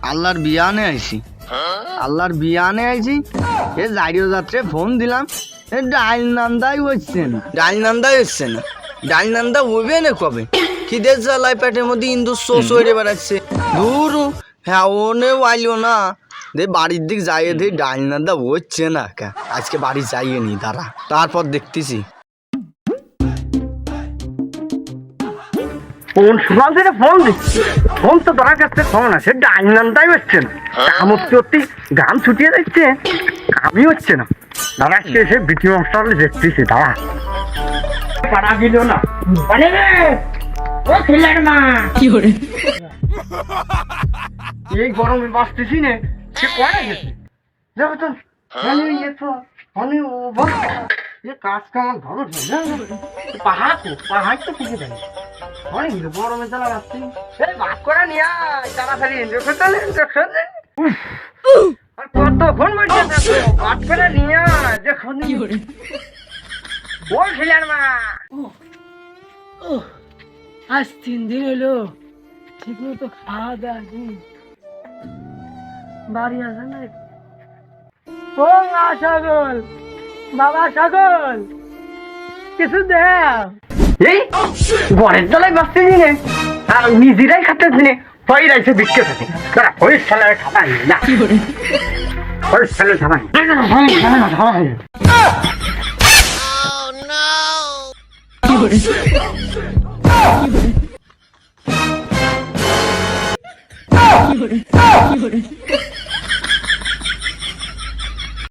আল্লাহর বিয়ানে আইছি। আল্লাহর বিয়ানে আইছি, এ জারিও যাত্রে ফোন দিলাম, এ ডাইল নান্দাই হচ্ছে না, ডাইল নান্দাই হচ্ছে না। ডাইল নান্দা উঠবে না কবে? খিদের জ্বালায় পেটের মধ্যে ইন্দুর শোষ হয়ে বেড়াচ্ছে। দূর হ্যাঁ ওনেও আইলো না। দে বাড়ির দিক যাইয়ে দে ডাইল নান্দা হচ্ছে না। আজকে বাড়ি যাইয়ে নি দাঁড়া, তারপর দেখতেছি। ফোন শুনলাম সেটা ফোন দিচ্ছে, ফোন তো ধরা কাছে ফোন আছে, ডাইল নান্দাই হচ্ছে না। কামত্তি গান ছুটিয়ে যাচ্ছে, কামই হচ্ছে না। দাদা আজকে এসে বিটি মাস্টার দেখতেছি, দাদা পাড়া দিল না। বলে রে ও ছেলের মা কি করে এই গরমে বাঁচতেছি না, সে কয়ে গেছে যাবো তো কাজ কামাল ধরো পাহাড় পাহাড় তো খুঁজে দেয় অনেক গরমে জ্বালা যাচ্ছি। ভাত করে নিয়ে তাড়াতাড়ি ইঞ্জেকশন কতক্ষণ বলছে ভাত করে নিয়ে দেখুন বলছিলেন মা। আজ 3 দিন হলো ঠিক মতো খাওয়া দাওয়া নেই, বাড়ি আসে না। ও মা ছাগল, বাবা ছাগল, কিছু দেও। এই ঘরের তলায় বাঁচতেছি নে আর নিজেরাই খাতেছি নে, হয়ে রয়েছে বিক্রি থাকে ওই সালের খাবার না, ওই সালের খাবার কি করে